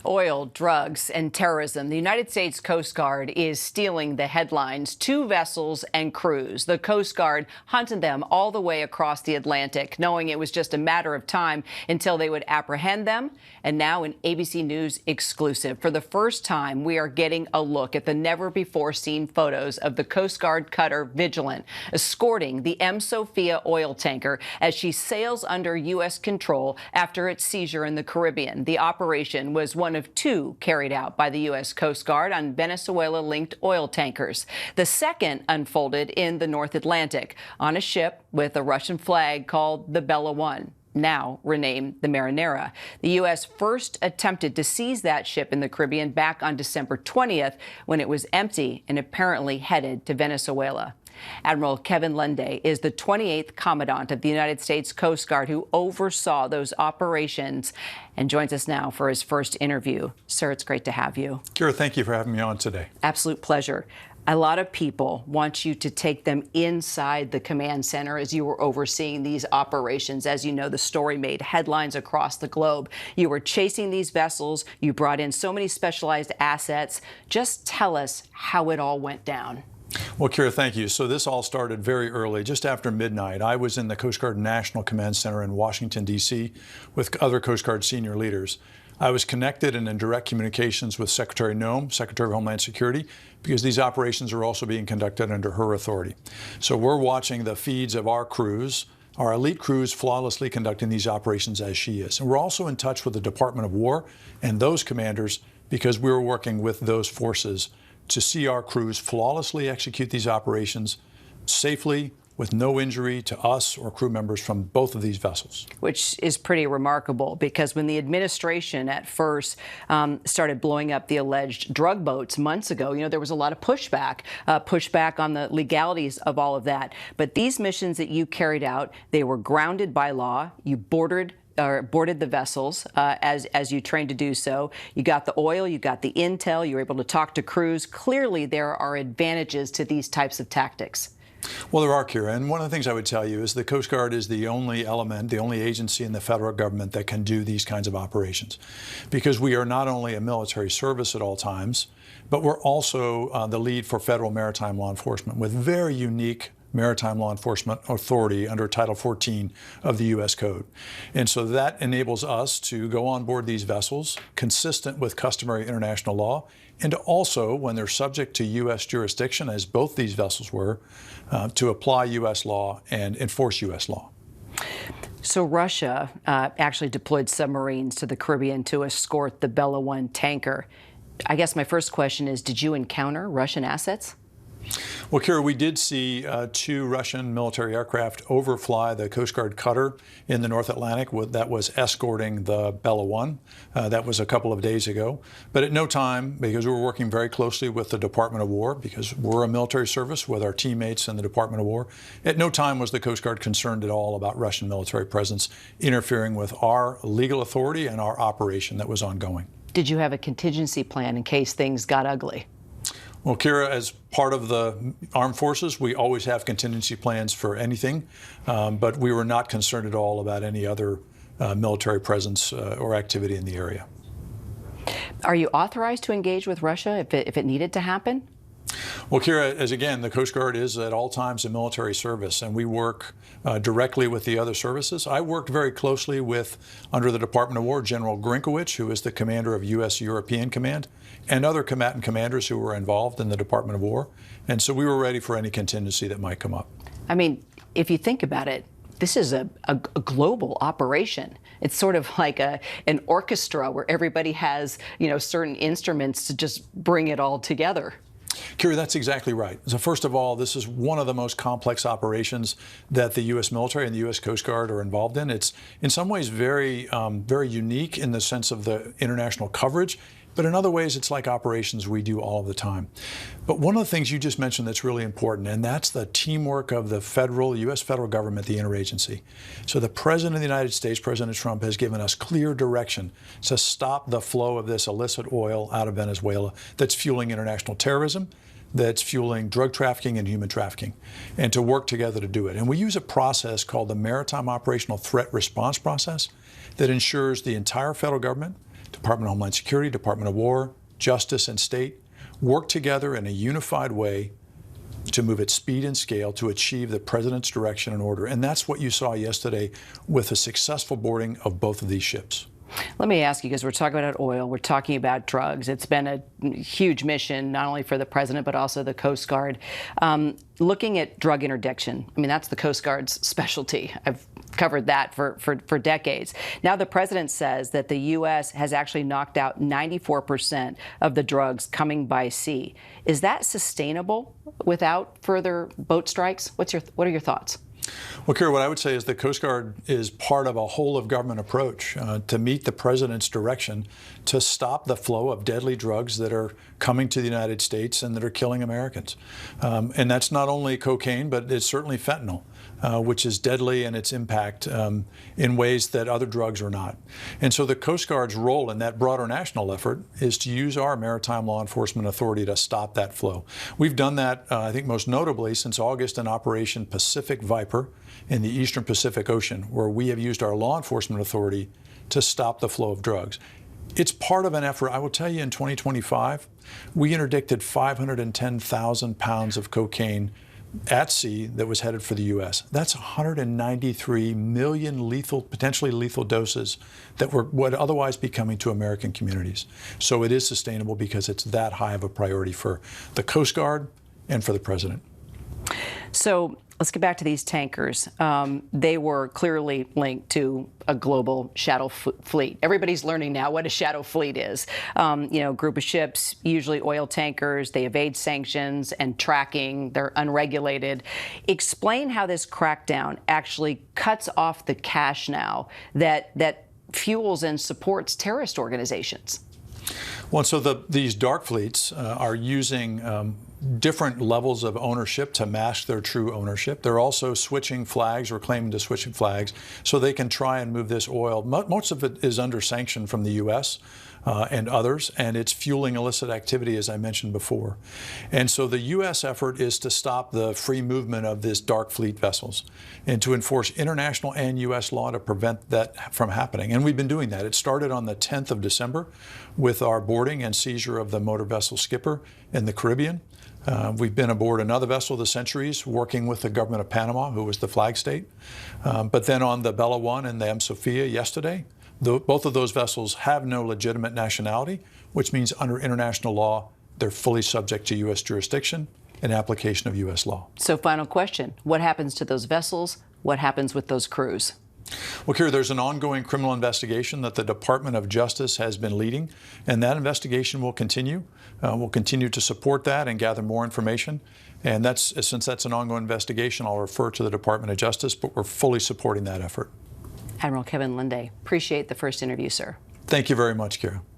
Oil, drugs, and terrorism. The United States Coast Guard is stealing the headlines. 2 vessels and crews. The Coast Guard hunted them all the way across the Atlantic, knowing it was just a matter of time until they would apprehend them. And now an ABC News exclusive. For the first time, we are getting a look at the never-before-seen photos of the Coast Guard cutter Vigilant escorting the M. Sophia oil tanker as she sails under U.S. control after its seizure in the Caribbean. The operation was one of 2 carried out by the U.S. Coast Guard on Venezuela-linked oil tankers. The second unfolded in the North Atlantic on a ship with a Russian flag called the Bella One, now renamed the Marinera. The U.S. first attempted to seize that ship in the Caribbean back on December 20th when it was empty and apparently headed to Venezuela. Admiral Kevin Lunday is the 28th Commandant of the United States Coast Guard who oversaw those operations and joins us now for his first interview. Sir, it's great to have you. Kira, thank you for having me on today. Absolute pleasure. A lot of people want you to take them inside the command center as you were overseeing these operations. As you know, the story made headlines across the globe. You were chasing these vessels. You brought in so many specialized assets. Just tell us how it all went down. Well, Kira, thank you. So this all started very early, just after midnight. I was in the Coast Guard National Command Center in Washington, D.C. with other Coast Guard senior leaders. I was connected and in direct communications with Secretary Nome, Secretary of Homeland Security, because these operations are also being conducted under her authority. So we're watching the feeds of our crews, our elite crews flawlessly conducting these operations as she is. And we're also in touch with the Department of War and those commanders because we were working with those forces to see our crews flawlessly execute these operations safely with no injury to us or crew members from both of these vessels. Which is pretty remarkable because when the administration at first started blowing up the alleged drug boats months ago, you know, there was a lot of pushback on the legalities of all of that. But these missions that you carried out, they were grounded by law. You boarded the vessels as you trained to do so. You got the oil, you got the intel, you were able to talk to crews. Clearly, there are advantages to these types of tactics. Well, there are, Kira, and one of the things I would tell you is the Coast Guard is the only element, the only agency in the federal government that can do these kinds of operations, because we are not only a military service at all times, but we're also the lead for federal maritime law enforcement with very unique maritime law enforcement authority under Title 14 of the U.S. Code. And so that enables us to go on board these vessels consistent with customary international law, and to also, when they're subject to U.S. jurisdiction, as both these vessels were, to apply U.S. law and enforce U.S. law. So Russia actually deployed submarines to the Caribbean to escort the Bella One tanker. I guess my first question is, did you encounter Russian assets? Well, Kira, we did see 2 Russian military aircraft overfly the Coast Guard cutter in the North Atlantic that was escorting the Bella One. That was a couple of days ago. But at no time, because we were working very closely with the Department of War, because we're a military service with our teammates in the Department of War, at no time was the Coast Guard concerned at all about Russian military presence interfering with our legal authority and our operation that was ongoing. Did you have a contingency plan in case things got ugly? Well, Kira, as part of the armed forces, we always have contingency plans for anything, but we were not concerned at all about any other military presence or activity in the area. Are you authorized to engage with Russia if it needed to happen? Well, Kira, as again, the Coast Guard is at all times a military service, and we work directly with the other services. I worked very closely with, under the Department of War, General Grinkowicz, who is the commander of U.S. European Command, and other combatant commanders who were involved in the Department of War. And so we were ready for any contingency that might come up. I mean, if you think about it, this is a global operation. It's sort of like an orchestra where everybody has, you know, certain instruments to just bring it all together. Kira, that's exactly right. So first of all, this is one of the most complex operations that the U.S. military and the U.S. Coast Guard are involved in. It's in some ways very unique in the sense of the international coverage, but in other ways it's like operations we do all of the time. But one of the things you just mentioned that's really important, and that's the teamwork of the U.S. federal government, the interagency. So the President of the United States, President Trump, has given us clear direction to stop the flow of this illicit oil out of Venezuela that's fueling international terrorism, that's fueling drug trafficking and human trafficking, and to work together to do it. And we use a process called the Maritime Operational Threat Response Process that ensures the entire federal government, Department of Homeland Security, Department of War, Justice, and State work together in a unified way to move at speed and scale to achieve the president's direction and order. And that's what you saw yesterday with the successful boarding of both of these ships. Let me ask you, because we're talking about oil, we're talking about drugs. It's been a huge mission, not only for the president, but also the Coast Guard. Looking at drug interdiction, I mean, that's the Coast Guard's specialty. I've covered that for decades. Now the president says that the U.S. has actually knocked out 94% of the drugs coming by sea. Is that sustainable without further boat strikes? What are your thoughts? Well, Kira, what I would say is the Coast Guard is part of a whole of government approach to meet the president's direction to stop the flow of deadly drugs that are coming to the United States and that are killing Americans. And that's not only cocaine, but it's certainly fentanyl, which is deadly in its impact in ways that other drugs are not. And so the Coast Guard's role in that broader national effort is to use our maritime law enforcement authority to stop that flow. We've done that, I think most notably since August in Operation Pacific Viper in the Eastern Pacific Ocean, where we have used our law enforcement authority to stop the flow of drugs. It's part of an effort. I will tell you, in 2025, we interdicted 510,000 pounds of cocaine at sea that was headed for the U.S. That's 193 million potentially lethal doses that would otherwise be coming to American communities. So it is sustainable because it's that high of a priority for the Coast Guard and for the president. So let's get back to these tankers. They were clearly linked to a global shadow fleet. Everybody's learning now what a shadow fleet is. Group of ships, usually oil tankers. They evade sanctions and tracking. They're unregulated. Explain how this crackdown actually cuts off the cash now that fuels and supports terrorist organizations. Well, so these dark fleets are using different levels of ownership to mask their true ownership. They're also switching flags or claiming to switch flags so they can try and move this oil. Most of it is under sanction from the U.S. And others, and it's fueling illicit activity, as I mentioned before. And so the U.S. effort is to stop the free movement of these dark fleet vessels and to enforce international and U.S. law to prevent that from happening. And we've been doing that. It started on the 10th of December with our boarding and seizure of the motor vessel Skipper in the Caribbean. We've been aboard another vessel, the Centuries, working with the government of Panama, who was the flag state. But then on the Bella One and the M. Sophia yesterday, both of those vessels have no legitimate nationality, which means under international law, they're fully subject to U.S. jurisdiction and application of U.S. law. So final question, what happens to those vessels? What happens with those crews? Well, Kira, there's an ongoing criminal investigation that the Department of Justice has been leading, and that investigation will continue. We'll continue to support that and gather more information. And since that's an ongoing investigation, I'll refer to the Department of Justice, but we're fully supporting that effort. Admiral Kevin Lunday, appreciate the first interview, sir. Thank you very much, Kira.